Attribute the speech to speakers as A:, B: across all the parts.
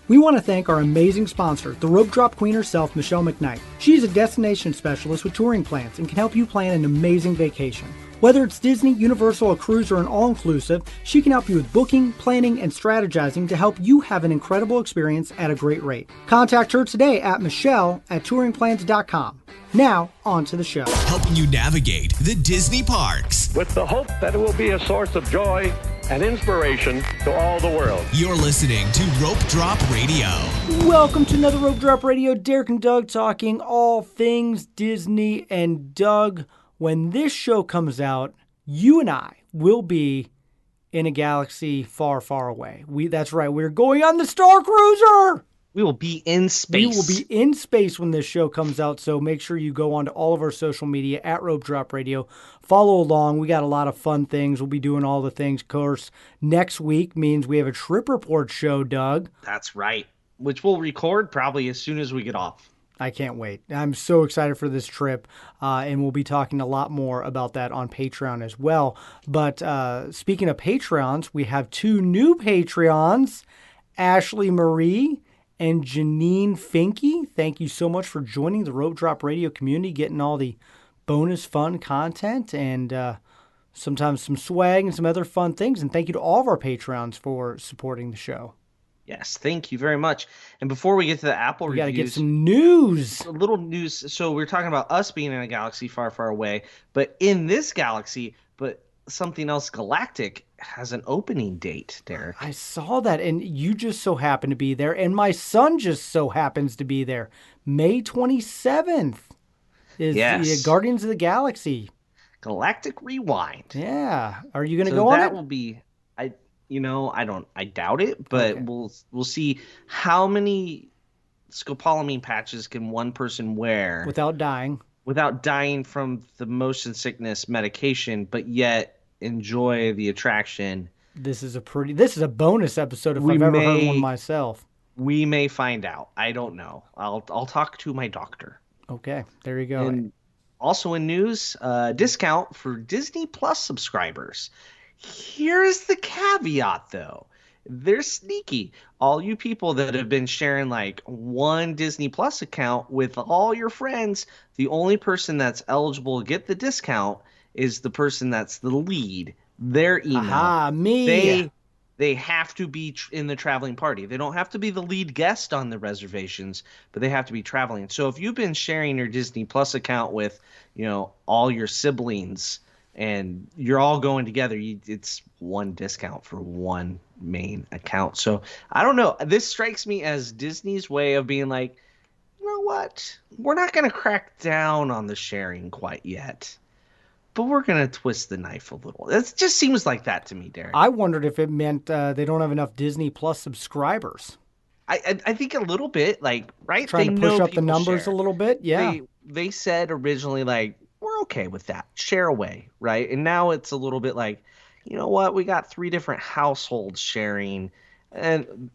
A: We want to thank our amazing sponsor, the Rope Drop Queen herself, Michelle McKnight. She's a destination specialist with touring plans and can help you plan an amazing vacation. Whether it's Disney, Universal, a cruise, or an all-inclusive, she can help you with booking, planning, and strategizing to help you have an incredible experience at a great rate. Contact her today at michelle@touringplans.com. Now, on to the show.
B: Helping you navigate the Disney parks.
C: With the hope that it will be a source of joy and inspiration to all the world.
B: You're listening to Rope Drop Radio.
A: Welcome to another Rope Drop Radio. Derek and Doug talking all things Disney. And Doug, when this show comes out, you and I will be in a galaxy far, far away. That's right. We're going on the Star Cruiser.
D: We will be in space.
A: We will be in space when this show comes out, so make sure you go on to all of our social media at Rope Drop Radio. Follow along. We got a lot of fun things. We'll be doing all the things. Of course, next week means we have a trip report show, Doug.
D: That's right, which we'll record probably as soon as we get off.
A: I can't wait. I'm so excited for this trip, and we'll be talking a lot more about that on Patreon as well. But speaking of Patreons, we have two new Patreons, Ashley Marie and Janine Finke. Thank you so much for joining the Rope Drop Radio community, getting all the bonus fun content and sometimes some swag and some other fun things. And thank you to all of our Patreons for supporting the show.
D: Yes, thank you very much. And before we get to the Apple
A: we
D: reviews,
A: got to get some news.
D: A little news. So we're talking about us being in a galaxy far, far away, but in this galaxy, but something else galactic has an opening date, Derek.
A: I saw that, and you just so happen to be there, and my son just so happens to be there. May 27th is the Guardians of the Galaxy.
D: Galactic Rewind.
A: Yeah. Are you going to go on it?
D: That will be, I doubt it, but okay. We'll see how many scopolamine patches can one person wear
A: without dying
D: from the motion sickness medication, but yet enjoy the attraction.
A: This is a bonus episode if I've ever heard one myself.
D: We may find out. I don't know. I'll talk to my doctor.
A: Okay, there you go.
D: And also in news, discount for Disney Plus subscribers. Here's the caveat, though. They're sneaky. All you people that have been sharing like one Disney Plus account with all your friends, the only person that's eligible to get the discount is the person that's the lead. Their email.
A: Aha, me.
D: They have to be in the traveling party. They don't have to be the lead guest on the reservations, but they have to be traveling. So if you've been sharing your Disney Plus account with, all your siblings and you're all going together, it's one discount for one main account. So I don't know. This strikes me as Disney's way of being like, you know what? We're not going to crack down on the sharing quite yet, but we're going to twist the knife a little. It just seems like that to me, Derek.
A: I wondered if it meant they don't have enough Disney Plus subscribers.
D: I think a little bit, like, right?
A: Trying to push up the numbers a little bit, yeah.
D: They said originally, like, we're okay with that. Share away, right? And now it's a little bit like, you know what? We got 3 different households sharing. And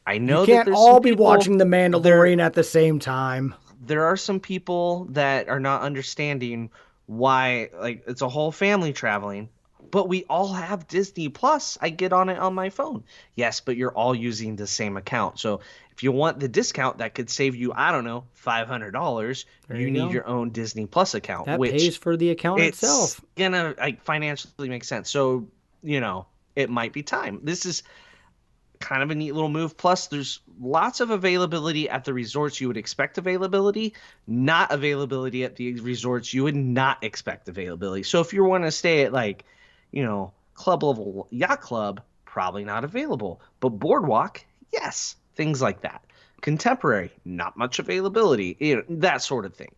D: I know
A: you can't all be watching The Mandalorian at the same time.
D: There are some people that are not understanding why, like, it's a whole family traveling, but we all have Disney Plus. I get on it on my phone. Yes, but you're all using the same account. So if you want the discount that could save you, I don't know, $500, you need your own Disney Plus account.
A: That pays for the account itself.
D: It's going to financially make sense. So, it might be time. This is kind of a neat little move. Plus, there's lots of availability at the resorts you would expect availability, not availability at the resorts you would not expect availability. So if you want to stay at club level yacht club, probably not available. But boardwalk, yes, things like that. Contemporary, not much availability, that sort of thing.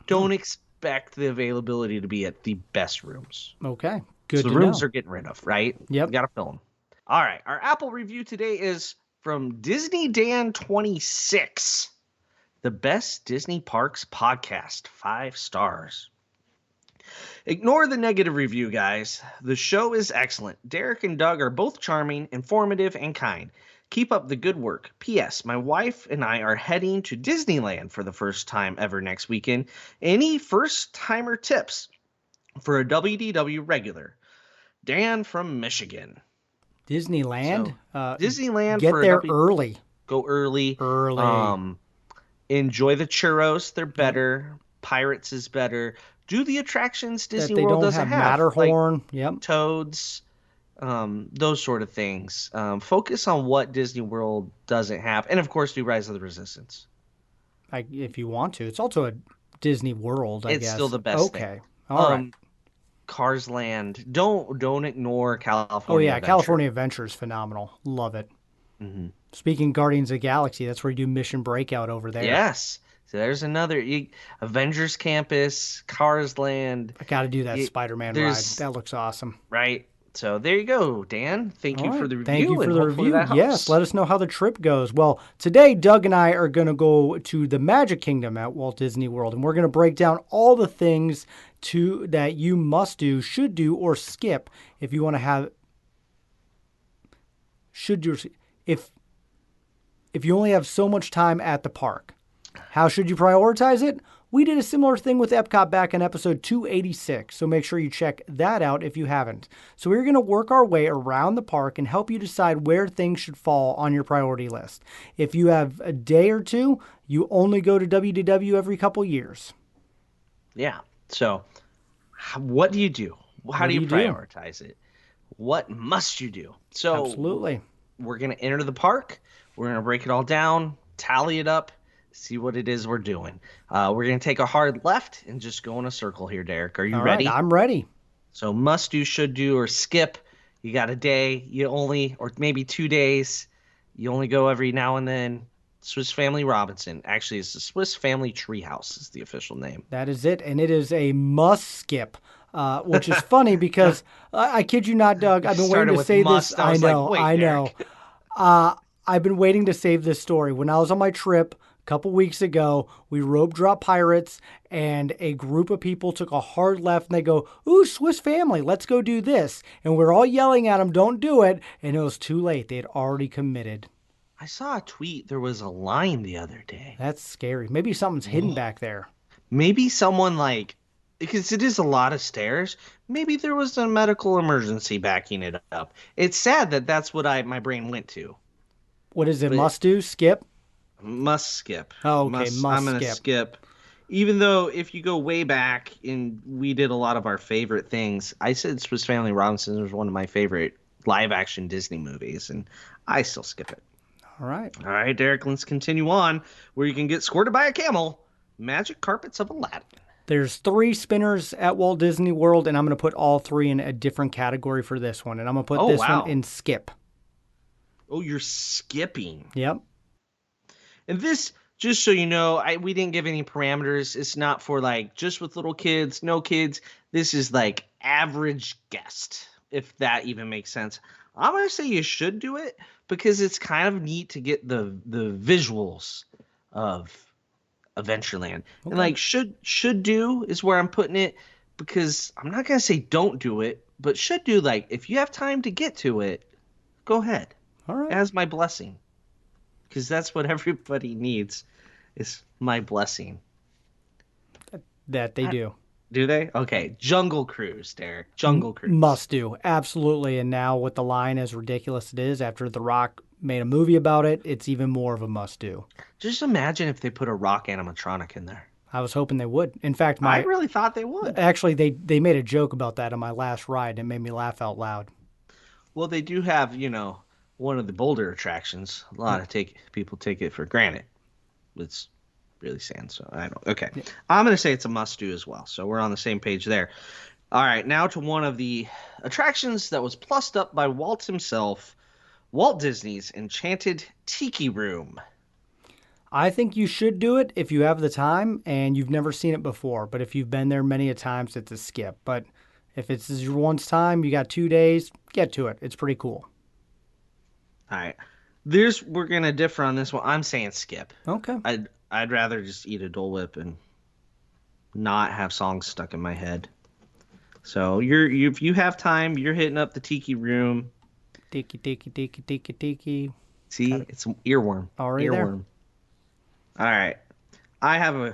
D: Don't expect the availability to be at the best rooms.
A: Okay, good.
D: So the rooms are getting rid of, right?
A: Yep.
D: You got to fill them. All right, our Apple review today is from Disney Dan 26, the best Disney parks podcast, 5 stars. Ignore the negative review, guys. The show is excellent. Derek and Doug are both charming, informative, and kind. Keep up the good work. P.S. My wife and I are heading to Disneyland for the first time ever next weekend. Any first-timer tips for a WDW regular? Dan from Michigan.
A: Disneyland?
D: Disneyland
A: get
D: for
A: there early.
D: Go early.
A: Early.
D: Enjoy the churros. They're better. Pirates is better. Do the attractions
A: That
D: Disney
A: they
D: World
A: don't
D: doesn't
A: have
D: have, like
A: Matterhorn. Yep.
D: Toads, those sort of things. Focus on what Disney World doesn't have, and of course, do Rise of the Resistance.
A: If you want to. It's also a Disney World, I
D: It's still
A: guess.
D: the best thing.
A: Okay. All right.
D: Um, Cars Land. Don't ignore
A: Oh
D: California
A: yeah,
D: Adventure.
A: California Adventure is phenomenal. Love it.
D: Hmm.
A: Speaking Guardians of the Galaxy, that's where you do Mission Breakout over there.
D: Yes. So there's another Avengers Campus, Cars Land.
A: I got to do that
D: You,
A: Spider-Man ride.
D: there's
A: That looks awesome.
D: right. So there you go, Dan. Thank
A: All
D: you for
A: right.
D: the
A: Thank you
D: review,
A: for
D: and
A: the
D: hopefully
A: review.
D: that
A: Yes.
D: helps.
A: Let us know how the trip goes. Well, today, Doug and I are going to go to the Magic Kingdom at Walt Disney World, and we're going to break down all the things that you must do, should do, or skip if you want to have. Should do if you only have so much time at the park. How should you prioritize it? We did a similar thing with Epcot back in episode 286, so make sure you check that out if you haven't. So we're going to work our way around the park and help you decide where things should fall on your priority list. If you have a day or two, you only go to WDW every couple years.
D: Yeah. So, what do you do? How do you
A: do?
D: prioritize it? What must you do? So,
A: Absolutely.
D: we're going to enter the park. We're going to break it all down, tally it up, see what it is we're doing. We're going to take a hard left and just go in a circle here, Derek. Are you
A: All
D: ready?
A: right, I'm ready.
D: So, must do, should do, or skip. You got a day, or maybe 2 days. You only go every now and then. Swiss Family Robinson. Actually, it's the Swiss Family Treehouse is the official name.
A: That is it, and it is a must skip. Which is funny because I kid you not, Doug. I've been
D: Started
A: waiting to
D: with
A: say
D: must.
A: this.
D: I was like, wait,
A: I know.
D: Derek.
A: I've been waiting to save this story. When I was on my trip a couple weeks ago, we rope drop pirates, and a group of people took a hard left, and they go, "Ooh, Swiss Family, let's go do this." And we're all yelling at them, "Don't do it!" And it was too late. They had already committed.
D: I saw a tweet. There was a line the other day.
A: That's scary. Maybe something's hidden back there.
D: Maybe someone because it is a lot of stairs. Maybe there was a medical emergency backing it up. It's sad that that's what my brain went to.
A: What is it?
D: But-
A: Must do? Skip?
D: Must skip.
A: Oh, okay. Must
D: I'm gonna
A: skip.
D: skip. Even though if you go way back and we did a lot of our favorite things, I said Swiss Family Robinson was one of my favorite live action Disney movies, and I still skip it.
A: All right.
D: All right, Derek, let's continue on where you can get squirted by a camel. Magic Carpets of Aladdin.
A: There's 3 spinners at Walt Disney World, and I'm going to put all 3 in a different category for this one. And I'm going to put this
D: wow.
A: one in skip.
D: Oh, you're skipping.
A: Yep.
D: And this, just so you know, we didn't give any parameters. It's not for just with little kids, no kids. This is average guest, if that even makes sense. I'm going to say you should do it because it's kind of neat to get the visuals of Adventureland.
A: Okay.
D: And should do is where I'm putting it because I'm not going to say don't do it, but should do if you have time to get to it, go ahead.
A: All right.
D: As my blessing. Because that's what everybody needs is my blessing.
A: That they do.
D: Do they? Okay. Jungle Cruise, Derek. Jungle Cruise.
A: Must do. Absolutely. And now with the line as ridiculous it is, after The Rock made a movie about it, it's even more of a must do.
D: Just imagine if they put a rock animatronic in there.
A: I was hoping they would. In fact,
D: I really thought they would.
A: Actually, they made a joke about that on my last ride, and it made me laugh out loud.
D: Well, they do have, one of the Boulder attractions. A lot of people take it for granted. It's really sand, so I don't. Okay. Yeah. I'm going to say it's a must-do as well, so we're on the same page there. All right, now to one of the attractions that was plussed up by Walt himself, Walt Disney's Enchanted Tiki Room.
A: I think you should do it if you have the time and you've never seen it before. But if you've been there many a times, it's a skip. But if it's your once time, you got 2 days, get to it. It's pretty cool.
D: All right. We're going to differ on this one. I'm saying skip.
A: Okay.
D: I'd rather just eat a Dole Whip and not have songs stuck in my head. So if you have time, you're hitting up the Tiki Room.
A: Tiki, tiki, tiki, tiki, tiki.
D: See, it's an earworm.
A: Already
D: earworm. There. All right.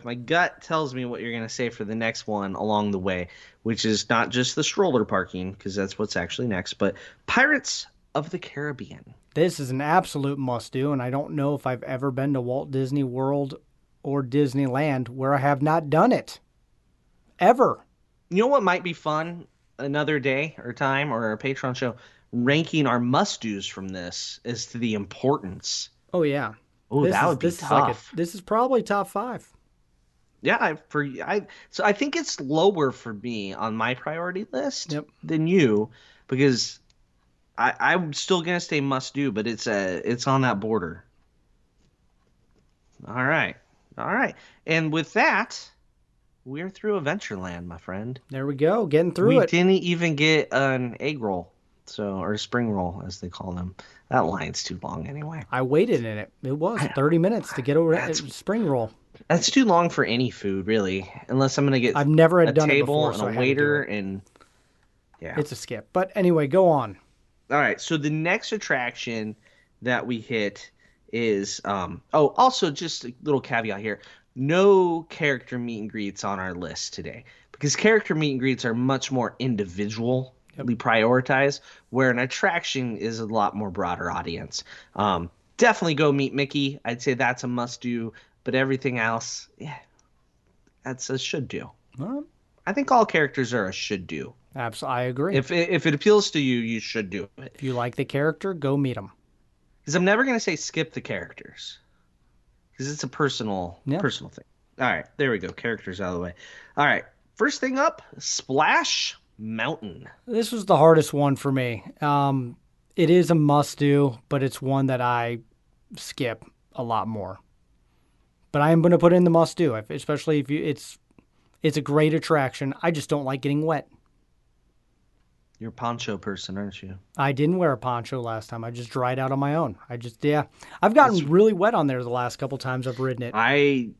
D: My gut tells me what you're going to say for the next one along the way, which is not just the stroller parking, because that's what's actually next, but Pirates of the Caribbean.
A: This is an absolute must-do, and I don't know if I've ever been to Walt Disney World or Disneyland where I have not done it. Ever.
D: You know what might be fun another day or time or a Patreon show? Ranking our must-dos from this as to the importance.
A: Oh, yeah.
D: Oh, that would be tough.
A: This is probably top 5.
D: Yeah, so I think it's lower for me on my priority list than you, because I'm still gonna say must do, but it's on that border. All right, and with that, we're through Adventureland, my friend.
A: There we go, getting through it.
D: We didn't even get an egg roll, or a spring roll as they call them. That line's too long anyway.
A: I waited in it. It was 30 minutes to get a spring roll.
D: That's too long for any food, really, unless I'm gonna get.
A: I've never had
D: a
A: done
D: table
A: it before,
D: and
A: so
D: a waiter, and yeah,
A: it's a skip. But anyway, go on.
D: All right, so the next attraction that we hit is also just a little caveat here. No character meet and greets on our list today, because character meet and greets are much more individually prioritized, where an attraction is a lot more broader audience. Definitely go meet Mickey. I'd say that's a must do, but everything else, that's a should do.
A: Well,
D: I think all characters are a should do.
A: Absolutely, I agree.
D: If it appeals to you, you should do it.
A: If you like the character, go meet them.
D: Because I'm never going to say skip the characters, because it's a personal thing. All right, there we go. Characters out of the way. All right, first thing up, Splash Mountain.
A: This was the hardest one for me. It is a must-do, but it's one that I skip a lot more. But I am going to put in the must-do, especially if it's a great attraction. I just don't like getting wet.
D: You're a poncho person, aren't you?
A: I didn't wear a poncho last time. I just dried out on my own. I've gotten really wet on there the last couple times I've ridden it.
D: I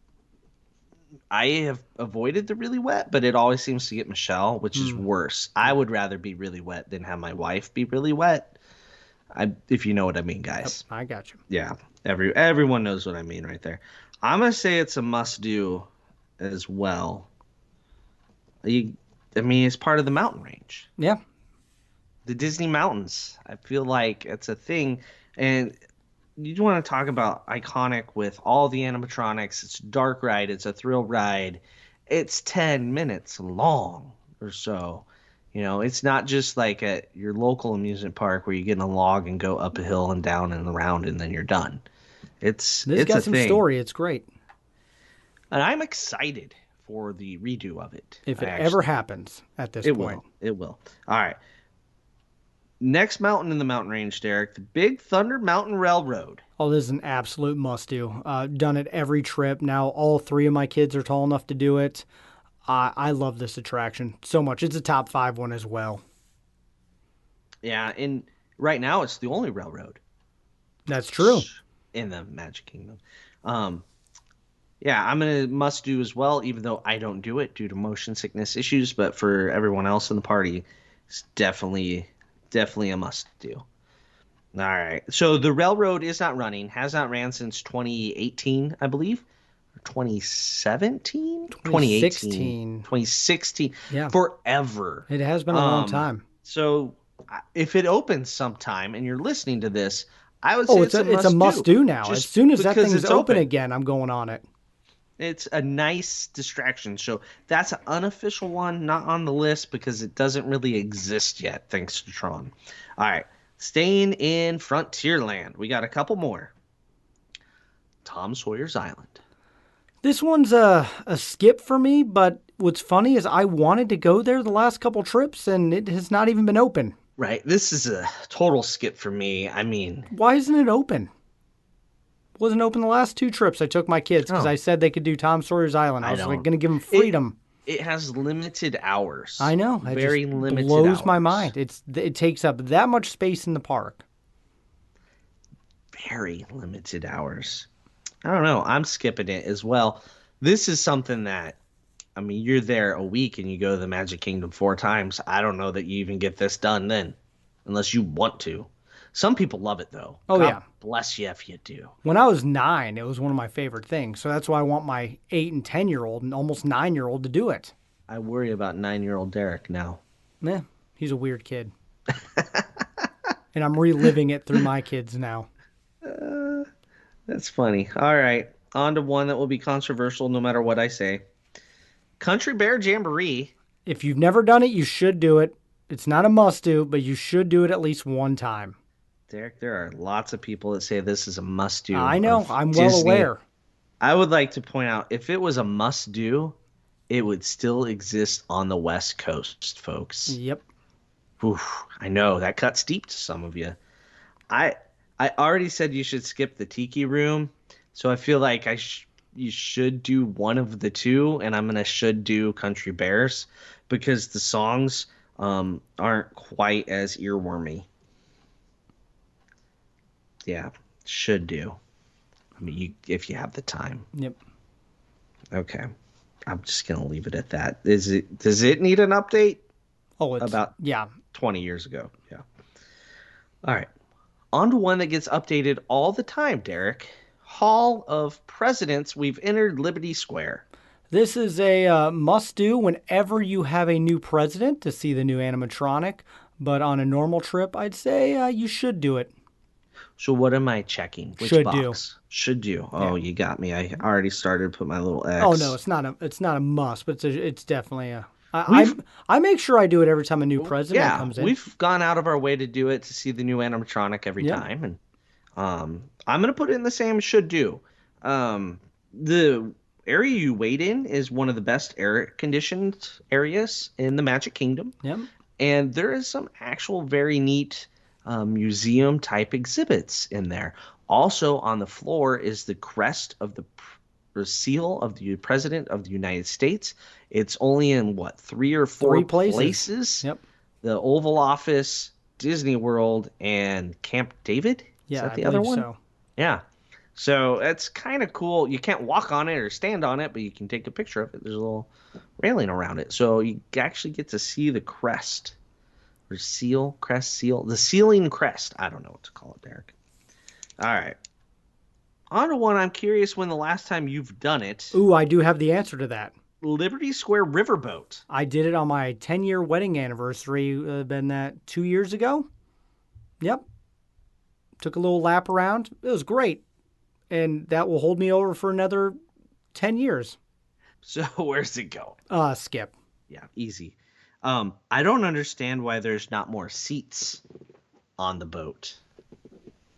D: have avoided the really wet, but it always seems to get Michelle, which is worse. I would rather be really wet than have my wife be really wet. If you know what I mean, guys.
A: Yep, I got you.
D: Yeah, everyone knows what I mean right there. I'm gonna say it's a must-do as well. It's part of the mountain range.
A: Yeah.
D: The Disney mountains. I feel like it's a thing, and you want to talk about iconic with all the animatronics. It's a dark ride. It's a thrill ride. It's 10 minutes long or so. You know, it's not just like at your local amusement park where you get in a log and go up a hill and down and around and then you're done. It's
A: got some
D: thing.
A: Story. It's great.
D: And I'm excited for the redo of it.
A: If it ever happens at this point.
D: It will. All right. Next mountain in the mountain range, Derek, the Big Thunder Mountain Railroad.
A: Oh, this is an absolute must-do. Done it every trip. Now all 3 of my kids are tall enough to do it. I love this attraction so much. It's a top 5 one as well.
D: Yeah, and right now it's the only railroad.
A: That's true.
D: In the Magic Kingdom. Yeah, I'm going to must do as well, even though I don't do it due to motion sickness issues. But for everyone else in the party, it's definitely a must do. All right. So the railroad is not running, has not ran since 2018, I believe. 2017?
A: 2016.
D: 2016.
A: Yeah.
D: Forever.
A: It has been a long time.
D: So if it opens sometime and you're listening to this, I would say it's
A: a must-do now. As soon as that thing's open again, I'm going on it.
D: It's a nice distraction. So that's an unofficial one, not on the list because it doesn't really exist yet, thanks to Tron. All right. Staying in Frontierland, we got a couple more. Tom Sawyer's Island.
A: This one's a skip for me, but what's funny is I wanted to go there the last couple trips, and it has not even been open.
D: Right. This is a total skip for me. I mean...
A: Why isn't it open? It wasn't open the last 2 trips I took my kids because I said they could do Tom Sawyer's Island. I was going to give them freedom.
D: It has limited hours.
A: I know.
D: Very limited
A: blows
D: hours.
A: my mind. It takes up that much space in the park.
D: Very limited hours. I don't know. I'm skipping it as well. This is something that, I mean, you're there a week and you go to the Magic Kingdom 4 times. I don't know that you even get this done then, unless you want to. Some people love it, though.
A: Oh,
D: God
A: yeah.
D: Bless you if you do.
A: When I was 9, it was one of my favorite things. So that's why I want my 8 and 10-year-old and almost 9-year-old to do it.
D: I worry about 9-year-old Derek now.
A: He's a weird kid. and I'm reliving it through my kids now.
D: That's funny. All right. On to one that will be controversial no matter what I say. Country Bear Jamboree.
A: If you've never done it, you should do it. It's not a must do, but you should do it at least one time.
D: Derek, there are lots of people that say this is a must do
A: I know.
D: of
A: I'm well
D: Disney.
A: aware.
D: I would like to point out if it was a must do, it would still exist on the West Coast, folks.
A: Yep.
D: Oof, I know that cuts deep to some of you. I I already said you should skip the Tiki Room, so I feel like you should do one of the two, and I'm gonna should do Country Bears because the songs aren't quite as earwormy. Yeah, should do. I mean, if you have the time.
A: Yep.
D: Okay. I'm just gonna leave it at that. Does it need an update?
A: Oh, it's
D: About
A: yeah.
D: 20 years ago. Yeah. All right. On to one that gets updated all the time, Derek. Hall of Presidents. We've entered Liberty Square.
A: This is a must-do whenever you have a new president to see the new animatronic. But on a normal trip, I'd say you should do it.
D: So what am I checking? Which
A: Should
D: box?
A: do.
D: Should do. Oh, you got me. I already started to put my little X.
A: Oh no, it's not a must, but it's definitely a. I make sure I do it every time a new president comes in.
D: We've gone out of our way to do it to see the new animatronic every time, and I'm gonna put it in the same should do. The area you wait in is one of the best air conditioned areas in the Magic Kingdom.
A: Yep.
D: And there is some actual very neat museum type exhibits in there. Also on the floor is the crest of the seal of the President of the United States. It's only in what, 3 or 4 places?
A: Yep.
D: The Oval Office, Disney World, and Camp David.
A: Yeah,
D: Is that the
A: I
D: other
A: believe
D: one?
A: so.
D: Yeah. So it's kind of cool. You can't walk on it or stand on it, but you can take a picture of it. There's a little railing around it. So you actually get to see the crest. Or seal, crest, seal. The sealing crest. I don't know what to call it, Derek. All right. On to one I'm curious when the last time you've done it.
A: Ooh, I do have the answer to that.
D: Liberty Square Riverboat.
A: I did it on my 10-year wedding anniversary. Been that 2 years ago? Yep. Took a little lap around. It was great. And that will hold me over for another 10 years.
D: So where's it go?
A: Skip.
D: Yeah, easy. I don't understand why there's not more seats on the boat.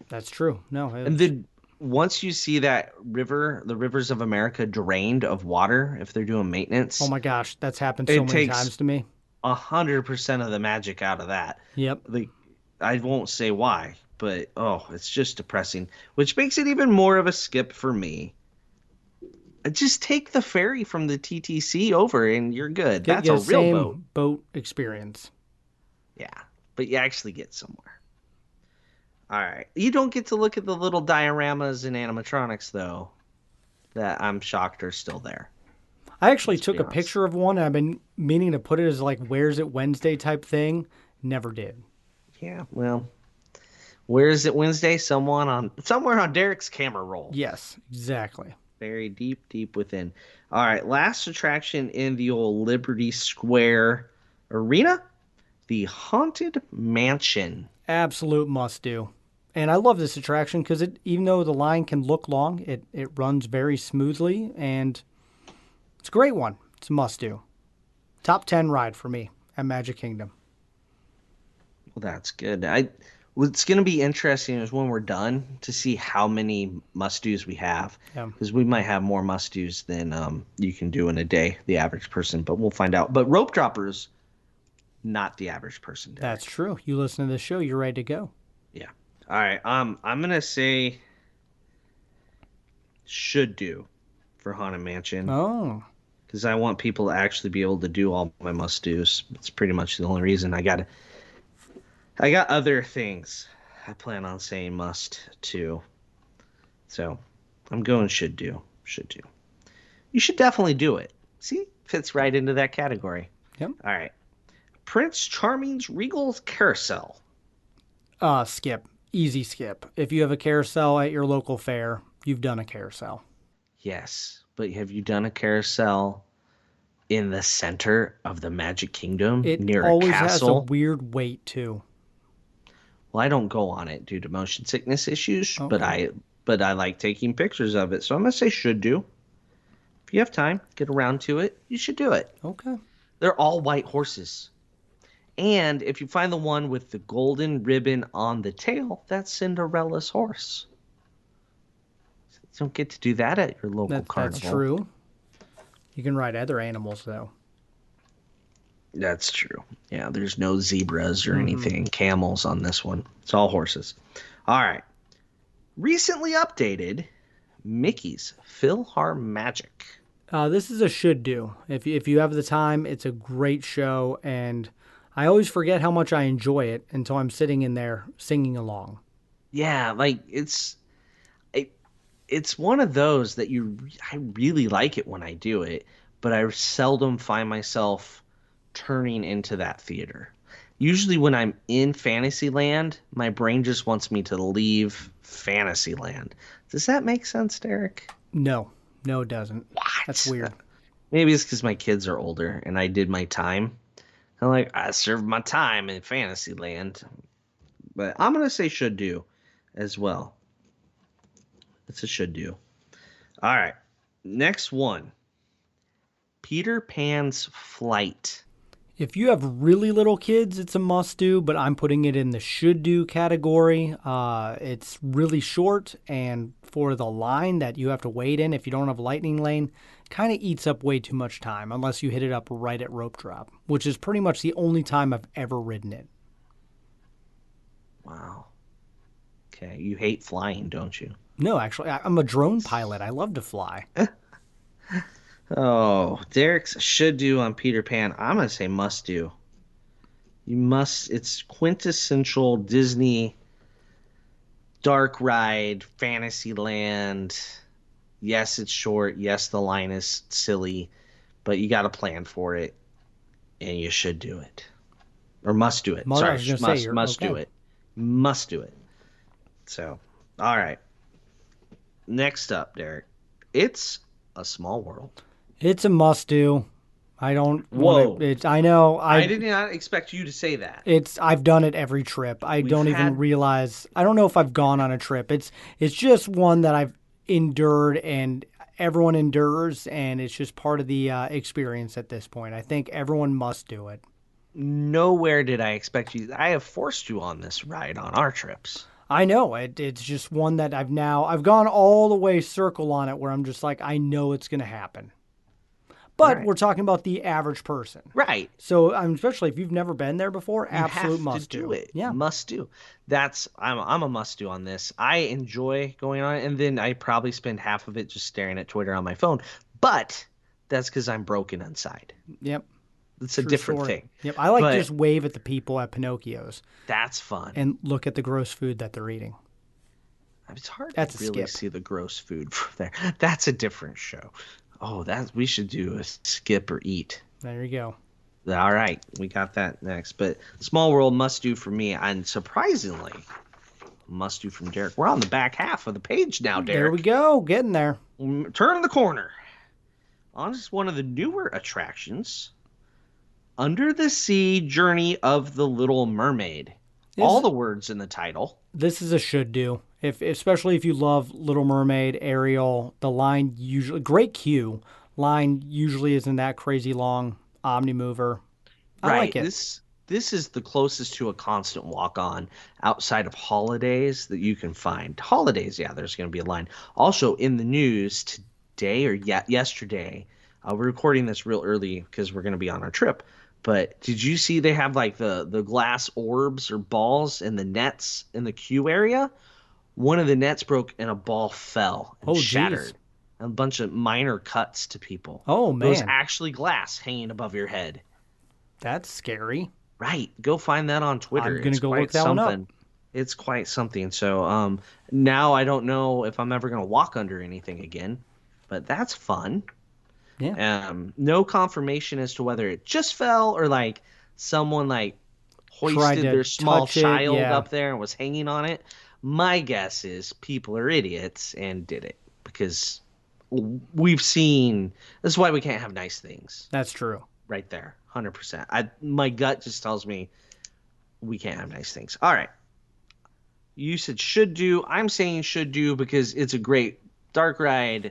A: That's true. No.
D: And then once you see that river, the rivers of America drained of water, if they're doing maintenance.
A: Oh my gosh, that's happened so many times to me.
D: 100% of the magic out of that.
A: Yep.
D: I won't say why, but it's just depressing, which makes it even more of a skip for me. Just take the ferry from the TTC over and you're good. That's a real
A: boat experience.
D: Yeah, but you actually get somewhere. All right. You don't get to look at the little dioramas and animatronics, though, that I'm shocked are still there.
A: I actually took a picture of one, and I've been meaning to put it as like, Where's It Wednesday type thing. Never did.
D: Yeah, well, Where Is It Wednesday? Somewhere on Derek's camera roll.
A: Yes, exactly.
D: Very deep, deep within. All right, last attraction in the old Liberty Square arena, the Haunted Mansion.
A: Absolute must do. And I love this attraction because even though the line can look long, it runs very smoothly, and it's a great one. It's a must do. Top 10 ride for me at Magic Kingdom.
D: Well, that's good. What's going to be interesting is when we're done to see how many must-dos we have. Because we might have more must-dos than you can do in a day, the average person. But we'll find out. But rope droppers, not the average person. Derek.
A: That's true. You listen to this show, you're ready to go.
D: Yeah. All right. I'm going to say should do for Haunted Mansion.
A: Oh.
D: Because I want people to actually be able to do all my must-dos. It's pretty much the only reason I got other things I plan on saying must too. So I'm going should do. Should do. You should definitely do it. See? Fits right into that category.
A: Yep.
D: All right. Prince Charming's Regal Carousel.
A: Skip. Easy skip. If you have a carousel at your local fair, you've done a carousel.
D: Yes. But have you done a carousel in the center of the Magic Kingdom near a castle?
A: It always has a weird wait too.
D: Well, I don't go on it due to motion sickness issues, but
A: Okay.
D: I like taking pictures of it. So I'm gonna say should do. If you have time, get around to it, you should do it.
A: Okay.
D: They're all white horses. And if you find the one with the golden ribbon on the tail, that's Cinderella's horse. You don't get to do that at your local
A: That's
D: carnival.
A: true. You can ride other animals though.
D: That's true. Yeah, there's no zebras or anything, camels on this one. It's all horses. All right. Recently updated Mickey's PhilharMagic.
A: This is a should do. If you have the time, it's a great show, and I always forget how much I enjoy it until I'm sitting in there singing along.
D: Yeah, like it's one of those that I really like it when I do it, but I seldom find myself turning into that theater. Usually when I'm in Fantasyland, my brain just wants me to leave Fantasyland. Does that make sense, Derek?
A: No, no, it doesn't.
D: What?
A: That's weird.
D: Maybe it's because my kids are older and I did my time. I'm like, I served my time in Fantasyland. But I'm going to say should do as well. It's a should do. All right. Next one. Peter Pan's Flight.
A: If you have really little kids, it's a must do, but I'm putting it in the should do category. It's really short, and for the line that you have to wait in, if you don't have a lightning lane, kind of eats up way too much time unless you hit it up right at rope drop, which is pretty much the only time I've ever ridden it.
D: Wow. Okay. You hate flying, don't you?
A: No, actually, I'm a drone pilot. I love to fly.
D: Oh, Derek's should do on Peter Pan. I'm going to say must do. You must. It's quintessential Disney dark ride, Fantasyland. Yes, it's short. Yes, the line is silly, but you got to plan for it, and you should do it, or must do it.
A: I
D: Sorry,
A: was gonna say,
D: must do
A: okay.
D: it. Must do it. So, all right. Next up, Derek. It's a Small World.
A: It's a must do. I don't.
D: Whoa.
A: I know.
D: I did not expect you to say that.
A: I've done it every trip. I don't even
D: had-
A: realize. I don't know if I've gone on a trip. It's just one that I've endured, and everyone endures, and it's just part of the experience at this point. I think everyone must do it.
D: Nowhere did I expect you. I have forced you on this ride on our trips.
A: I know it's just one that I've gone all the way circle on it, where I'm just like, I know it's going to happen. But
D: Right.
A: we're talking about the average person.
D: Right.
A: So, especially if you've never been there before,
D: You
A: absolute
D: have
A: must
D: to do it.
A: Yeah.
D: Must do. I'm a must do on this. I enjoy going on it, and then I probably spend half of it just staring at Twitter on my phone. But that's because I'm broken inside.
A: Yep.
D: It's a
A: True
D: different
A: story.
D: thing.
A: Yep. I like
D: But
A: to just wave at the people at Pinocchio's
D: that's fun.
A: and look at the gross food that they're eating.
D: It's hard
A: That's
D: to
A: a
D: really
A: skip.
D: see the gross food from there. That's a different show. Oh, we should do a skip or eat.
A: There you go.
D: All right, we got that next. But Small World must do for me, and surprisingly, must do from Derek. We're on the back half of the page now, Derek.
A: There we go. Getting there.
D: Turn the corner. On is one of the newer attractions, Under the Sea Journey of the Little Mermaid. All the words in the title.
A: This is a should do. Especially if you love Little Mermaid, Ariel, the line usually great queue. Line usually isn't that crazy long. Omnimover. I like it.
D: This is the closest to a constant walk on outside of holidays that you can find. Holidays, yeah, there's going to be a line. Also in the news today or yesterday, we're recording this real early because we're going to be on our trip. But did you see they have like the glass orbs or balls in the nets in the queue area? One of the nets broke and a ball fell and shattered.
A: Geez.
D: A bunch of minor cuts to people.
A: Oh,
D: It was
A: man.
D: actually glass hanging above your head.
A: That's scary.
D: Right. Go find that on Twitter.
A: I'm gonna
D: It's
A: go
D: quite
A: look that one up.
D: something. It's quite something. So now I don't know if I'm ever gonna walk under anything again, but that's fun.
A: Yeah.
D: No confirmation as to whether it just fell or like someone like
A: Tried
D: hoisted
A: to
D: their small
A: touch it,
D: child
A: yeah.
D: up there and was hanging on it. My guess is people are idiots and did it because we've seen. This is why we can't have nice things.
A: That's true.
D: Right there, 100%. My gut just tells me we can't have nice things. All right. You said should do. I'm saying should do because it's a great dark ride,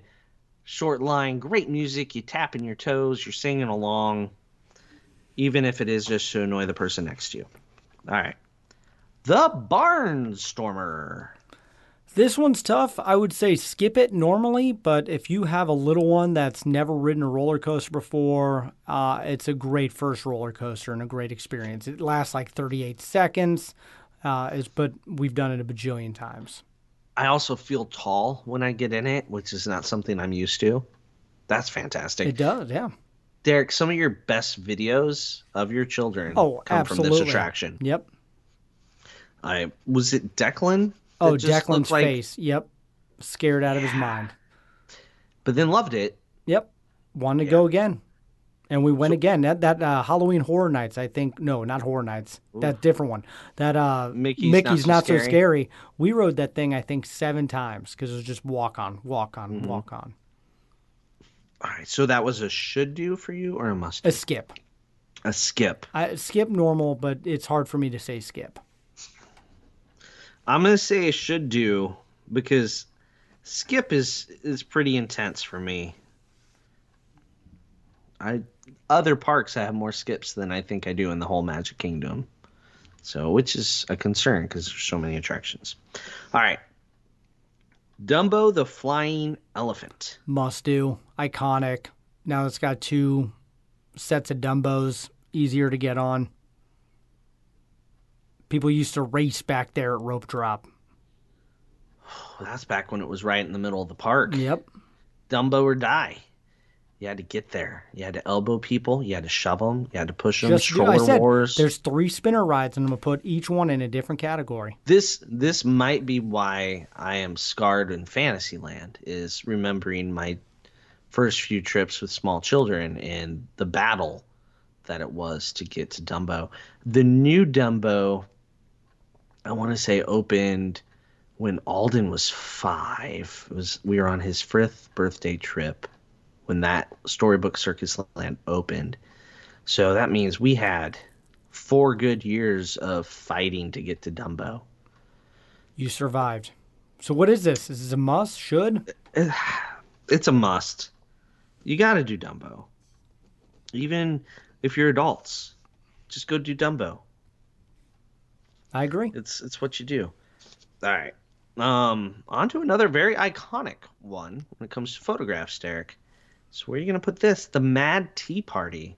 D: short line, great music. You tapping your toes, you're singing along, even if it is just to annoy the person next to you. All right. The Barnstormer.
A: This one's tough. I would say skip it normally, but if you have a little one that's never ridden a roller coaster before, it's a great first roller coaster and a great experience. It lasts like 38 seconds, but we've done it a bajillion times.
D: I also feel tall when I get in it, which is not something I'm used to. That's fantastic.
A: It does, yeah.
D: Derek, some of your best videos of your children come from this
A: absolutely.
D: attraction.
A: Yep.
D: Was it Declan?
A: Oh,
D: that just
A: Declan's
D: looked like,
A: face. Yep. Scared out of his mind.
D: but then loved it.
A: Yep. Wanted to go again. And we went again. That Halloween Horror Nights, I think. No, not Horror Nights. That different one. That Mickey's Not So Scary. We rode that thing, I think, 7 times because it was just walk on, walk on, walk on.
D: All right, so that was a should do for you or a must do?
A: A skip.
D: A skip.
A: I skip normal, but it's hard for me to say skip.
D: I'm going to say a should do because skip is pretty intense for me. Other parks I have more skips than I think I do in the whole Magic Kingdom. So, which is a concern because there's so many attractions. All right. Dumbo the Flying Elephant.
A: Must do. Iconic. Now it's got 2 sets of Dumbos. Easier to get on. People used to race back there at Rope Drop.
D: That's back when it was right in the middle of the park.
A: Yep.
D: Dumbo or die. You had to get there. You had to elbow people. You had to shove them. You had to push them. Stroller wars.
A: There's 3 spinner rides, and I'm going to put each one in a different category.
D: This might be why I am scarred in Fantasyland, is remembering my first few trips with small children and the battle that it was to get to Dumbo. The new Dumbo, I want to say, opened when Alden was 5. We were on his 5th birthday trip when that Storybook Circus Land opened. So that means we had 4 good years of fighting to get to Dumbo.
A: You survived. So what is this? Is this a must? Should?
D: It's a must. You got to do Dumbo. Even if you're adults, just go do Dumbo.
A: I agree.
D: It's what you do. All right. On to another very iconic one when it comes to photographs, Derek. So where are you going to put this? The Mad Tea Party.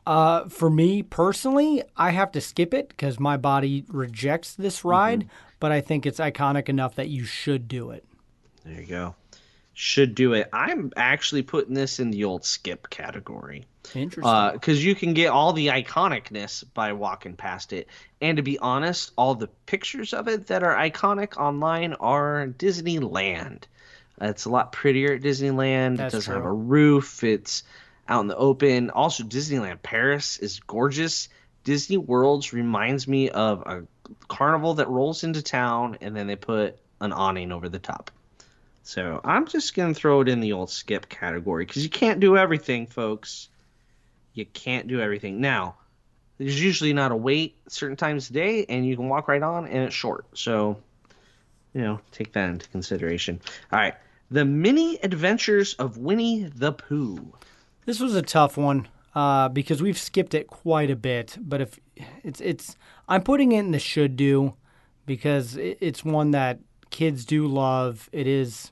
A: For me personally, I have to skip it because my body rejects this ride, but I think it's iconic enough that you should do it.
D: There you go. Should do it. I'm actually putting this in the old skip category.
A: Interesting.
D: Because you can get all the iconicness by walking past it. And to be honest, all the pictures of it that are iconic online are Disneyland. It's a lot prettier at Disneyland.
A: That's
D: it doesn't
A: true.
D: have a roof. It's out in the open. Also, Disneyland Paris is gorgeous. Disney Worlds reminds me of a carnival that rolls into town, and then they put an awning over the top. So I'm just going to throw it in the old skip category because you can't do everything, folks. You can't do everything. Now, there's usually not a wait certain times of day, and you can walk right on, and it's short. So, take that into consideration. All right. The Mini Adventures of Winnie the Pooh.
A: This was a tough one because we've skipped it quite a bit. But if it's I'm putting it in the should do because it's one that kids do love. It is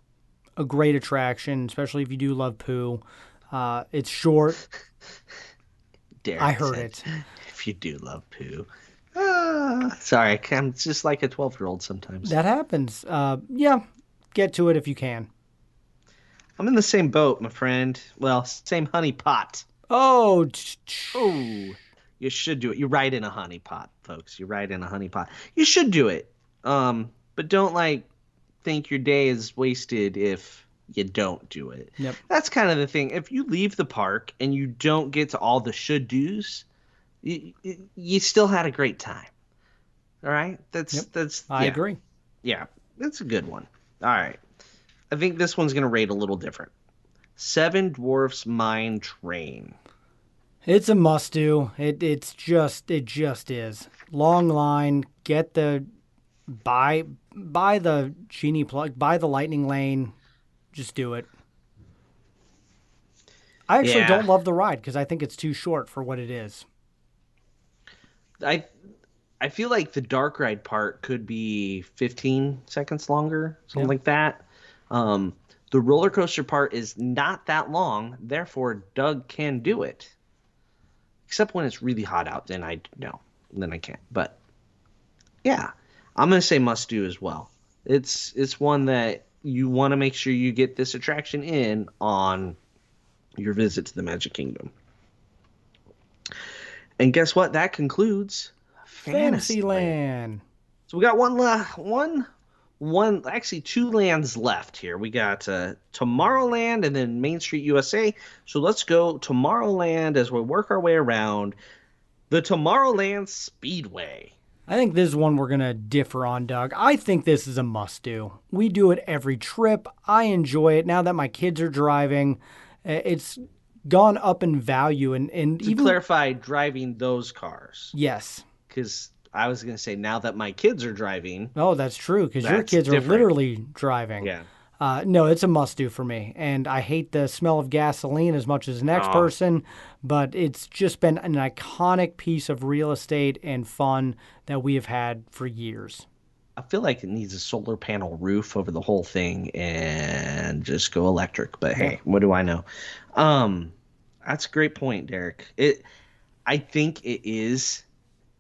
A: a great attraction, especially if you do love Pooh. It's short.
D: Derek
A: I heard
D: said,
A: it.
D: If you do love Pooh. Sorry, I'm just like a 12-year-old sometimes.
A: That happens. Yeah, get to it if you can.
D: I'm in the same boat, my friend. Well, same honey pot.
A: Oh,
D: Oh, you should do it. You ride in a honey pot, folks. You ride in a honey pot. You should do it. But don't think your day is wasted if you don't do it.
A: Yep.
D: That's kind of the thing. If you leave the park and you don't get to all the should do's, you still had a great time. All right?
A: I agree.
D: Yeah, that's a good one. All right. I think this one's going to rate a little different. Seven Dwarfs Mine Train.
A: It's a must do. It just is. Long line, get the Buy the genie plug, buy the lightning lane, just do it. I actually
D: Yeah,
A: don't love the ride because I think it's too short for what it is.
D: I I feel like the dark ride part could be 15 seconds longer, something
A: Yep.
D: like that. Um, the roller coaster part is not that long, therefore Doug can do it. Except when it's really hot out, then I no, then I can't. But yeah, I'm gonna say must do as well. It's one that you want to make sure you get this attraction in on your visit to the Magic Kingdom. And guess what? That concludes Fantasyland.
A: Fantasyland.
D: So we got actually two lands left here. We got Tomorrowland and then Main Street USA. So let's go Tomorrowland as we work our way around the Tomorrowland Speedway.
A: I think this is one we're going to differ on, Doug. I think this is a must do. We do it every trip. I enjoy it. Now that my kids are driving, it's gone up in value. And
D: To
A: even
D: clarify, driving those cars.
A: yes.
D: Because I was going to say, now that my kids are driving.
A: Oh, that's true because your
D: That's
A: kids are
D: different.
A: literally driving.
D: Yeah.
A: No, it's a must do for me. And I hate the smell of gasoline as much as the next
D: Oh.
A: person, but it's just been an iconic piece of real estate and fun that we have had for years.
D: I feel like it needs a solar panel roof over the whole thing and just go electric. But hey, what do I know? That's a great point, Derek. I think it is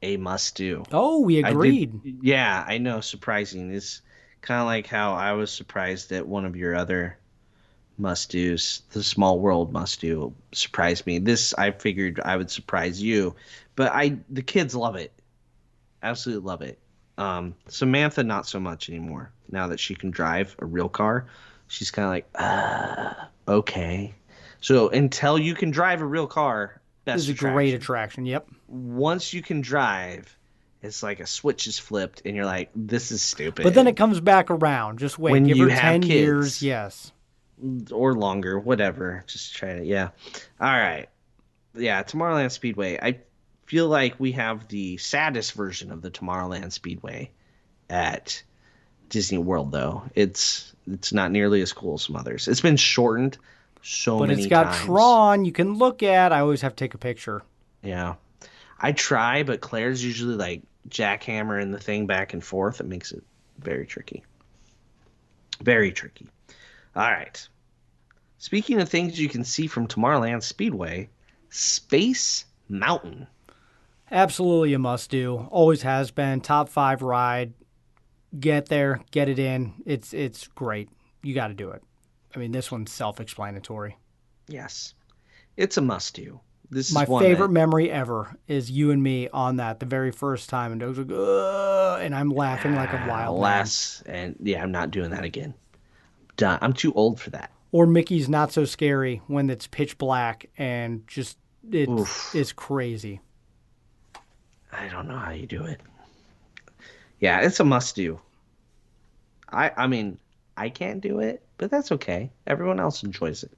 D: a must do.
A: Oh, we agreed.
D: Yeah, I know. Surprising. It's kind of like how I was surprised at one of your other must do's. The Small World must do surprised me. This I figured I would surprise you, but the kids love it. Absolutely love it. Samantha not so much anymore. Now that she can drive a real car, she's kind of like, okay. So until you can drive a real car,
A: This
D: best
A: is a great attraction. Yep.
D: Once you can drive, it's like a switch is flipped, and you're like, this is stupid.
A: But then it comes back around. Just wait.
D: When
A: Give
D: you
A: her
D: have
A: 10
D: kids.
A: years. Yes.
D: Or longer, whatever. Just try to, yeah. All right. Yeah, Tomorrowland Speedway. I feel like we have the saddest version of the Tomorrowland Speedway at Disney World, though. It's not nearly as cool as some others. It's been shortened so
A: But
D: many
A: it's got
D: times.
A: Tron you can look at. I always have to take a picture.
D: Yeah. I try, but Claire's usually like jackhammering the thing back and forth. It makes it very tricky. Very tricky. All right. Speaking of things you can see from Tomorrowland Speedway, Space Mountain.
A: Absolutely a must do. Always has been. Top 5 ride. Get there, get it in. It's great. You got to do it. I mean, this one's self-explanatory.
D: Yes. It's a must-do. This is
A: My
D: one
A: favorite
D: that,
A: memory ever is you and me on that the very first time, and Doug's like, ugh, and I'm laughing like a wild man.
D: and yeah, I'm not doing that again. Done. I'm too old for that.
A: Or Mickey's Not So Scary when it's pitch black and just it's crazy.
D: I don't know how you do it. Yeah, it's a must-do. I mean, I can't do it, but that's okay. Everyone else enjoys it.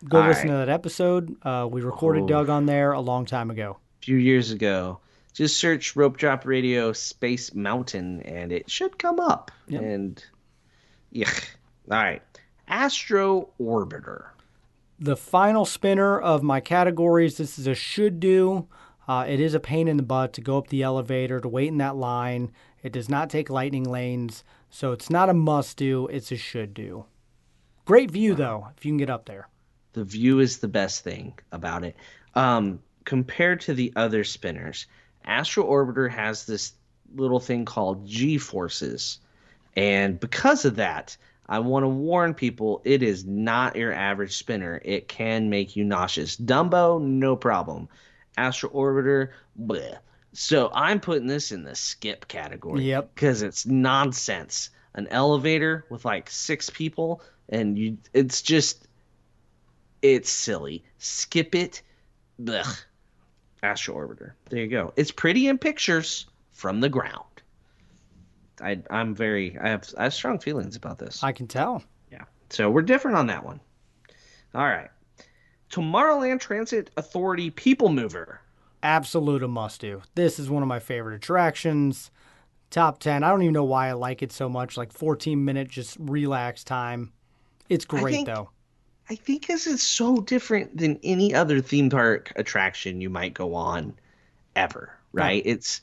A: Go
D: All
A: listen
D: right.
A: to that episode. We recorded Doug on there a long time ago.
D: A few years ago. Just search Rope Drop Radio Space Mountain, and it should come up.
A: Yep.
D: And, yeah. All right. Astro Orbiter.
A: The final spinner of my categories. This is a should do. It is a pain in the butt to go up the elevator, to wait in that line. It does not take lightning lanes, so it's not a must do. It's a should do. Great view, though, if you can get up there.
D: The view is the best thing about it. Compared to the other spinners, Astro Orbiter has this little thing called G-forces. And because of that, I want to warn people, it is not your average spinner. It can make you nauseous. Dumbo, no problem. Astro Orbiter, bleh. So I'm putting this in the skip category.
A: Yep.
D: Because it's nonsense. An elevator with like 6 people, and it's silly. Skip it. Blech. Astro Orbiter. There you go. It's pretty in pictures from the ground. I have strong feelings about this.
A: I can tell.
D: Yeah. So we're different on that one. All right. Tomorrowland Transit Authority People Mover.
A: Absolute a must do. This is one of my favorite attractions. Top 10. I don't even know why I like it so much. Like 14-minute just relax time. It's
D: I
A: great
D: think
A: though.
D: I think because it's so different than any other theme park attraction you might go on ever,
A: Yeah.
D: right? It's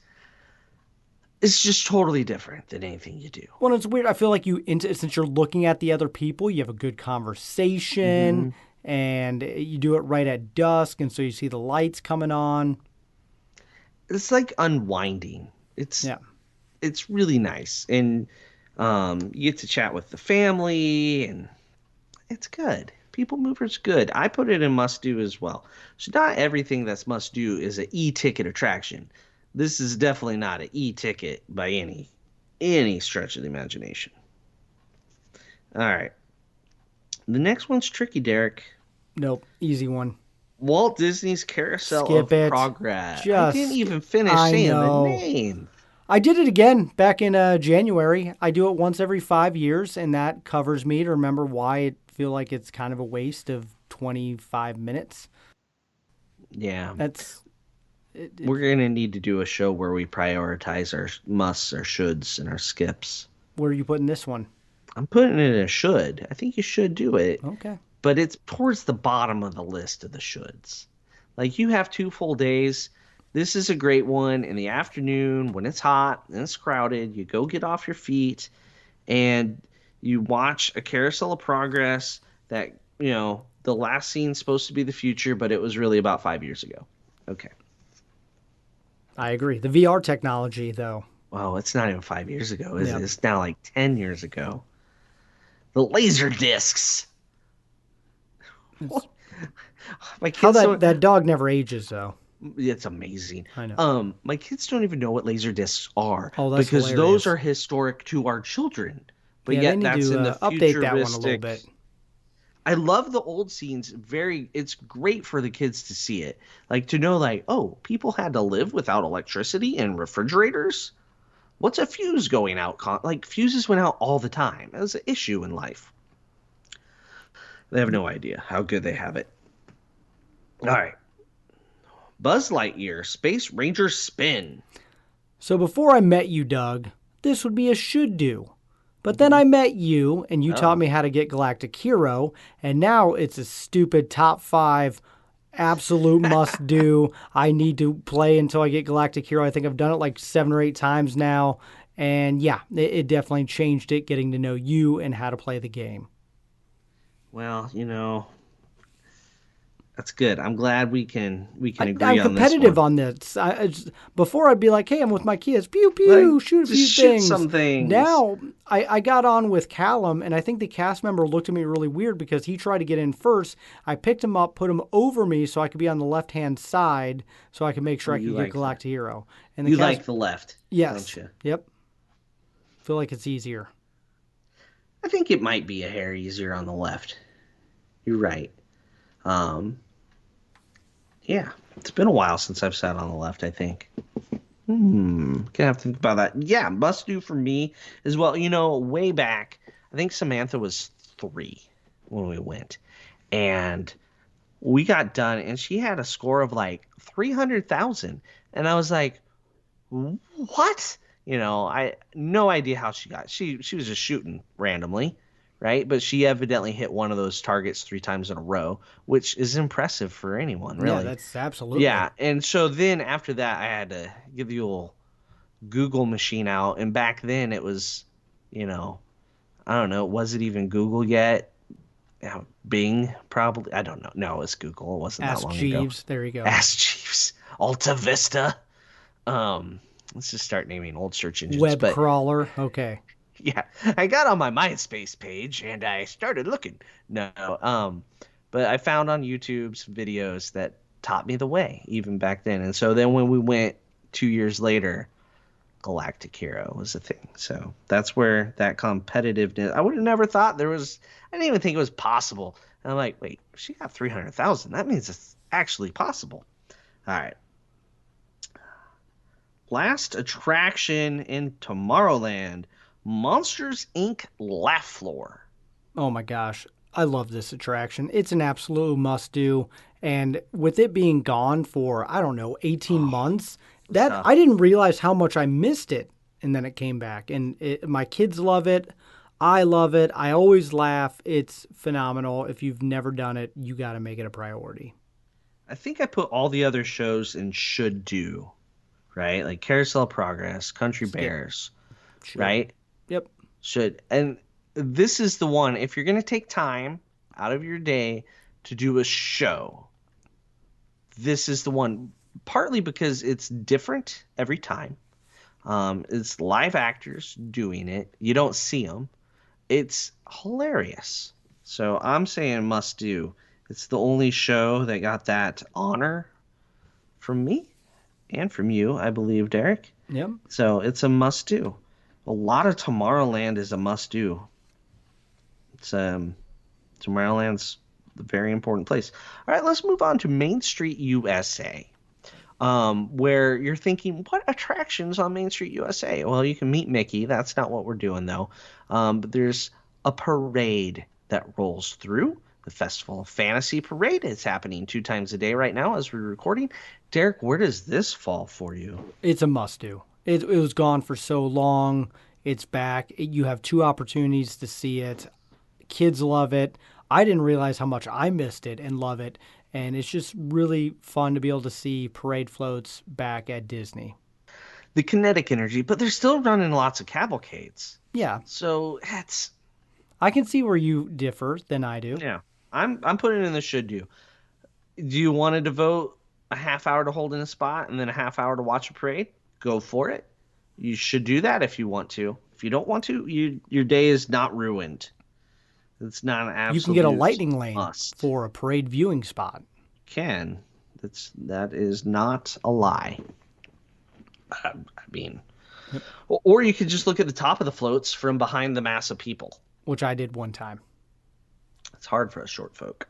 D: just totally different than anything you do.
A: Well, it's weird. I feel like since you're looking at the other people, you have a good conversation,
D: Hmm.
A: and you do it right at dusk, and so you see the lights coming on.
D: It's like unwinding. It's
A: Yeah.
D: it's really nice, and you get to chat with the family, and it's good. People Mover's good. I put it in must do as well. So not everything that's must do is an e-ticket attraction. This is definitely not an e-ticket by any stretch of the imagination. All right. The next one's tricky, Derek.
A: Nope. Easy one.
D: Walt Disney's Carousel
A: Skip
D: of
A: it.
D: Progress. I didn't
A: Just.
D: even finish
A: I
D: saying the
A: know.
D: name.
A: I did it again back in January. I do it once every 5 years, and that covers me to remember why I feel like it's kind of a waste of 25 minutes.
D: Yeah.
A: That's
D: We're going to need to do a show where we prioritize our musts, our shoulds, and our skips.
A: where are you putting this one?
D: I'm putting it in a should. I think you should do it,
A: Okay.
D: but it's towards the bottom of the list of the shoulds. Like you have 2 full days. This is a great one in the afternoon when it's hot and it's crowded. You go get off your feet and you watch a carousel of progress that, the last scene's supposed to be the future, but it was really about 5 years ago. Okay.
A: I agree. The VR technology, though.
D: Well, it's not even 5 years ago, is
A: Yeah.
D: it? It's now like 10 years ago. The laser discs. My
A: How
D: kids don't.
A: that dog never ages, though.
D: It's amazing.
A: I know.
D: My kids don't even know what laser discs are
A: Oh, that's
D: because
A: hilarious.
D: those are historic to our children. But
A: Yeah, they
D: yet
A: need
D: that's
A: to
D: in the
A: update that one a little
D: futuristic.
A: bit.
D: I love the old scenes. It's great for the kids to see it. Like to know, like, oh, people had to live without electricity and refrigerators. What's a fuse going out? Like fuses went out all the time. It was an issue in life. They have no idea how good they have it. All right. Buzz Lightyear, Space Ranger Spin.
A: So before I met you, Doug, this would be a should do. But then I met you, and you taught me how to get Galactic Hero, and now it's a stupid top 5 absolute must do. I need to play until I get Galactic Hero. I think I've done it like 7 or 8 times now. And yeah, it definitely changed it getting to know you and how to play the game.
D: Well, that's good. I'm glad we can agree
A: I'm
D: on this
A: competitive
D: one.
A: on this. Before I'd be like, hey, I'm with my kids. Pew, pew,
D: Like,
A: shoot a
D: just
A: few
D: shoot
A: things.
D: some things.
A: Now, I got on with Callum, and I think the cast member looked at me really weird because he tried to get in first. I picked him up, put him over me so I could be on the left-hand side so I could make sure I
D: You
A: could
D: like
A: get Galactic Hero. And the
D: You
A: cast,
D: like the left,
A: yes.
D: don't you?
A: Yep. Feel like it's easier.
D: I think it might be a hair easier on the left. You're right. Yeah, it's been a while since I've sat on the left, I think. Gonna have to think about that. Yeah, must do for me as well. Way back, I think Samantha was 3 when we went. And we got done, and she had a score of like 300,000. And I was like, what? I no idea how she got. She was just shooting randomly, right? But she evidently hit one of those targets 3 times in a row, which is impressive for anyone, really.
A: Yeah, that's absolutely.
D: Yeah, and so then after that, I had to get the old Google machine out, and back then it was, I don't know, was it even Google yet? Yeah, Bing, probably. I don't know. No, it's Google. It wasn't
A: Ask
D: that long
A: Jeeves.
D: ago.
A: There you go.
D: Ask Jeeves. Alta Vista. Let's just start naming old search engines.
A: Web
D: But
A: crawler. Okay.
D: yeah, I got on my MySpace page and I started looking. No, but I found on YouTube some videos that taught me the way even back then. And so then when we went 2 years later, Galactic Hero was a thing. So that's where that competitiveness. I would have never thought there was. I didn't even think it was possible. And I'm like, wait, she got 300,000. That means it's actually possible. All right. Last attraction in Tomorrowland, Monsters Inc. Laugh Floor.
A: Oh my gosh. I love this attraction. It's an absolute must do. And with it being gone for, I don't know, 18 months,
D: tough.
A: I didn't realize how much I missed it. and then it came back. And my kids love it. I love it. I always laugh. It's phenomenal. If you've never done it, you got to make it a priority.
D: I think I put all the other shows in should do, right? Like Carousel of Progress, Country
A: Skip.
D: Bears,
A: Should.
D: right?
A: Yep.
D: Should. And this is the one, if you're going to take time out of your day to do a show, this is the one, partly because it's different every time. It's live actors doing it. You don't see them. It's hilarious. So I'm saying must do. It's the only show that got that honor from me and from you, I believe, Derek.
A: Yep.
D: So it's a must do. A lot of Tomorrowland is a must do. It's Tomorrowland's a very important place. All right, let's move on to Main Street USA. Where you're thinking, what attractions on Main Street USA? Well, you can meet Mickey. That's not what we're doing, though. But there's a parade that rolls through. The Festival of Fantasy Parade is happening 2 times a day right now as we're recording. Derek, where does this fall for you?
A: It's a must-do. It was gone for so long. It's back. You have 2 opportunities to see it. Kids love it. I didn't realize how much I missed it and love it. And it's just really fun to be able to see parade floats back at Disney.
D: The kinetic energy, but they're still running lots of cavalcades.
A: Yeah.
D: So it's...
A: I can see where you differ than I do.
D: Yeah. I'm putting in the should do. Do you want to devote a half hour to holding a spot and then a half hour to watch a parade? Go for it. You should do that if you want to. If you don't want to, your day is not ruined. It's not an absolute
A: You can get a lightning lane
D: must.
A: for a parade viewing spot.
D: Can. That is not a lie. I mean,
A: Yep.
D: Or you could just look at the top of the floats from behind the mass of people.
A: Which I did one time.
D: It's hard for us short folk.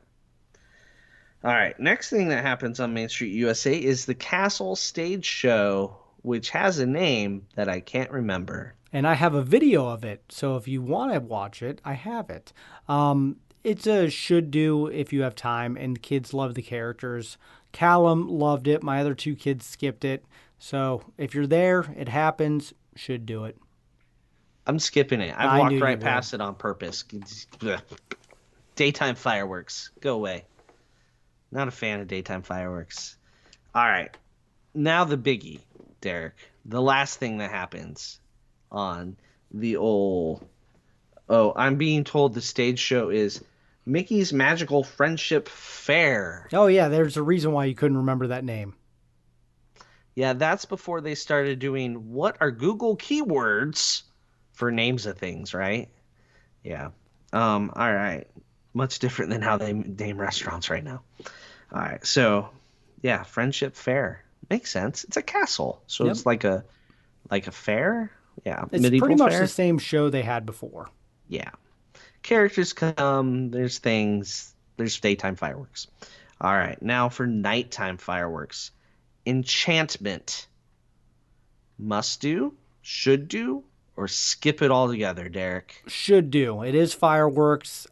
D: All right, next thing that happens on Main Street USA is the Castle Stage Show, which has a name that I can't remember.
A: And I have a video of it, so if you want to watch it, I have it. It's a should do if you have time, and kids love the characters. Callum loved it. My other 2 kids skipped it. So if you're there, it happens. Should do it.
D: I'm skipping it.
A: I
D: I walked
A: knew
D: right
A: you
D: past it on purpose. Daytime fireworks. Go away. Not a fan of daytime fireworks. All right. Now the biggie, Derek. The last thing that happens on the old... Oh, I'm being told the stage show is Mickey's Magical Friendship Fair.
A: Oh, yeah, there's a reason why you couldn't remember that name.
D: Yeah, that's before they started doing what are Google keywords for names of things, right? Yeah. All right. Much different than how they name restaurants right now. All right. So, yeah, Friendship Fair. Makes sense. It's a castle. So
A: Yep.
D: it's like a fair? Yeah.
A: It's
D: medieval
A: pretty much
D: fair?
A: the same show they had before.
D: Yeah. Characters come, there's things, there's daytime fireworks. All right. Now for nighttime fireworks. Enchantment. Must do, should do, or skip it altogether, Derek?
A: Should do. It is fireworks.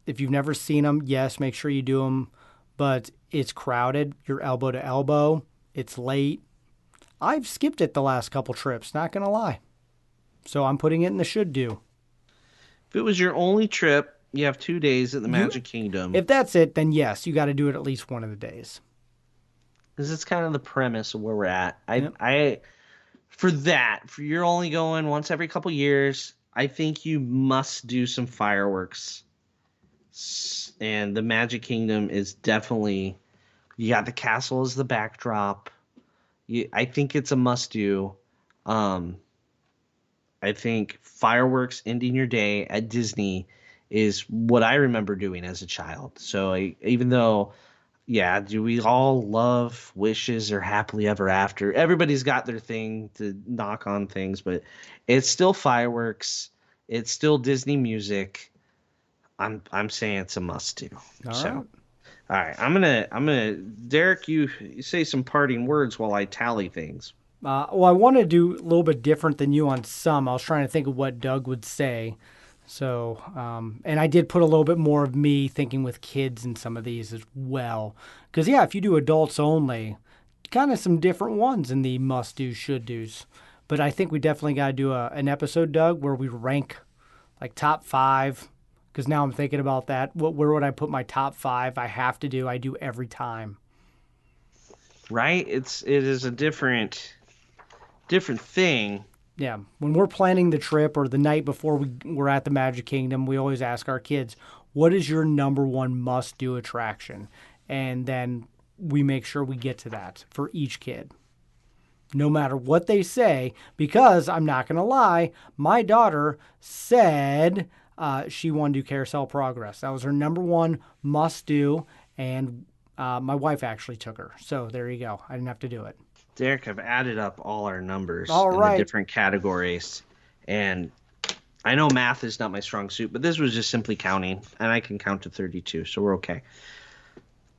A: If you've never seen them, yes, make sure you do them. But it's crowded. You're elbow to elbow. It's late. I've skipped it the last couple trips, not going to lie. So I'm putting it in the should do.
D: If it was your only trip, you have 2 days at the Magic Kingdom.
A: If that's it, then yes, you got to do it at least one of the days.
D: Because it's kind of the premise of where we're at.
A: Yep.
D: For you're only going once every couple years, I think you must do some fireworks. And the Magic Kingdom is definitely, you got the castle as the backdrop. I think it's a must do. I think fireworks ending your day at Disney is what I remember doing as a child. So even though, yeah, do we all love wishes or happily ever after? Everybody's got their thing to knock on things, but it's still fireworks. It's still Disney music. I'm saying it's a must do.
A: All
D: so,
A: right.
D: all right, I'm gonna Derek, you say some parting words while I tally things.
A: Well, I want to do a little bit different than you on some. I was trying to think of what Doug would say. So, and I did put a little bit more of me thinking with kids in some of these as well. Because, yeah, if you do adults only, kind of some different ones in the must-do, should-dos. But I think we definitely got to do an episode, Doug, where we rank like top 5. Because now I'm thinking about that. Where would I put my top 5? I have to do. I do every time.
D: Right? It is a different thing.
A: Yeah. When we're planning the trip or the night before we're at the Magic Kingdom, we always ask our kids, what is your number one must-do attraction? And then we make sure we get to that for each kid. No matter what they say, because I'm not going to lie, my daughter said she wanted to do Carousel Progress. That was her number one must-do, and my wife actually took her. So there you go. I didn't have to do it.
D: Derek, I've added up all our numbers
A: All
D: in
A: right.
D: the different categories. And I know math is not my strong suit, but this was just simply counting. And I can count to 32, so we're okay.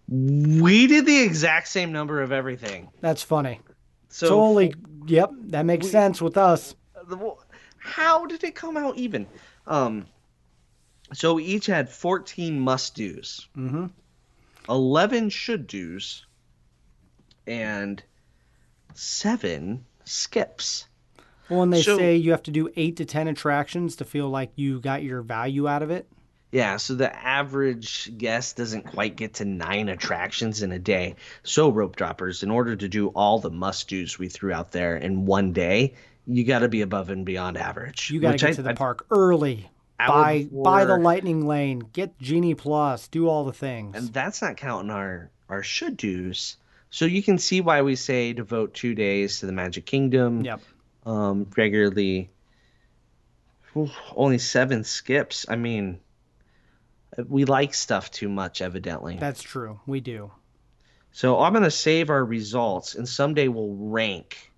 D: We did the exact same number of everything.
A: That's funny.
D: So
A: Yep, that makes sense with us.
D: how did it come out even? So we each had 14 must-dos, 11 should-dos, and 7 skips.
A: Well, when they say you have to do 8 to 10 attractions to feel like you got your value out of it.
D: Yeah, so the average guest doesn't quite get to 9 attractions in a day. So, rope droppers, in order to do all the must-dos we threw out there in one day, you got to be above and beyond average.
A: You got to get to the park early. Buy the lightning lane. Get Genie Plus. Do all the things.
D: And that's not counting our should-dos. So you can see why we say devote 2 days to the Magic Kingdom.
A: Yep.
D: Regularly. Only 7 skips. I mean, we like stuff too much, evidently.
A: That's true. We do.
D: So I'm going to save our results, and someday we'll rank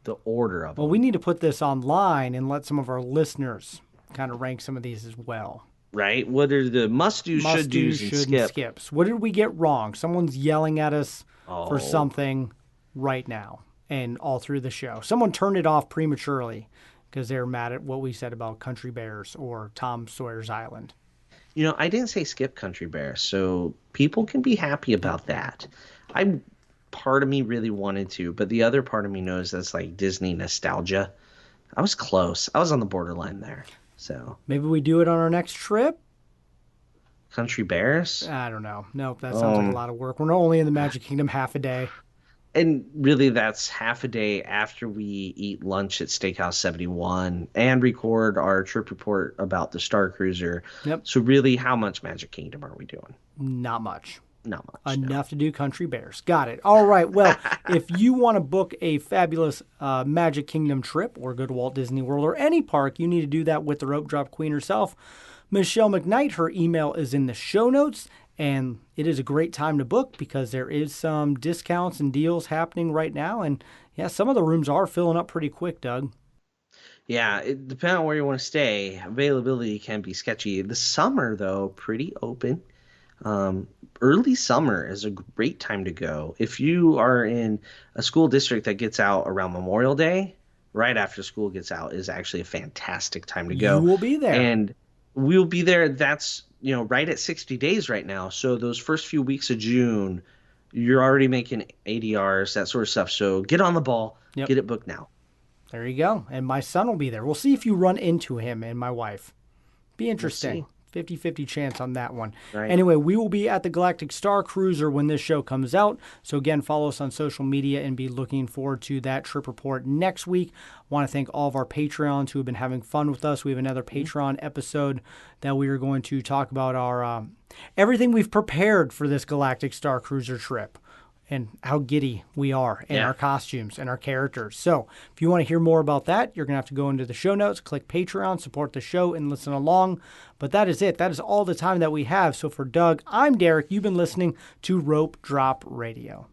D: the order of them.
A: Well, we need to put this online and let some of our listeners kind of rank some of these as well.
D: Right? What are the must-dos, should-dos, and
A: skips? What did we get wrong? Someone's yelling at us for something right now and all through the show. Someone turned it off prematurely because they were mad at what we said about Country Bears or Tom Sawyer's Island.
D: You know, I didn't say skip Country Bear, so people can be happy about that. Part of me really wanted to, but the other part of me knows that's like Disney nostalgia. I was close. I was on the borderline there. So
A: maybe we do it on our next trip.
D: Country Bears?
A: I don't know. Nope, that sounds like a lot of work. We're only in the Magic Kingdom half a day.
D: And really, that's half a day after we eat lunch at Steakhouse 71 and record our trip report about the Star Cruiser.
A: Yep.
D: So really, how much Magic Kingdom are we doing?
A: Not much.
D: Not much.
A: Enough to do Country Bears. Got it. All right. Well, if you want to book a fabulous Magic Kingdom trip or go to Walt Disney World or any park, you need to do that with the Rope Drop Queen herself, Michelle McKnight. Her email is in the show notes. And it is a great time to book because there is some discounts and deals happening right now. And yeah, some of the rooms are filling up pretty quick, Doug.
D: Yeah, depending on where you want to stay, availability can be sketchy. The summer, though, pretty open. Early summer is a great time to go. If you are in a school district that gets out around Memorial Day, right after school gets out is actually a fantastic time to go.
A: You will be there.
D: And we'll be there. That's right at 60 days right now. So those first few weeks of June, you're already making ADRs, that sort of stuff. So get on the ball, Get it booked now.
A: There you go. And my son will be there. We'll see if you run into him and my wife. Be interesting. 50-50 chance on that one.
D: Right.
A: Anyway, we will be at the Galactic Star Cruiser when this show comes out. So again, follow us on social media and be looking forward to that trip report next week. I want to thank all of our Patreons who have been having fun with us. We have another Patreon episode that we are going to talk about our everything we've prepared for this Galactic Star Cruiser trip and how giddy we are in our costumes and our characters. So if you want to hear more about that, you're going to have to go into the show notes, click Patreon, support the show, and listen along. But that is it. That is all the time that we have. So for Doug, I'm Derek. You've been listening to Rope Drop Radio.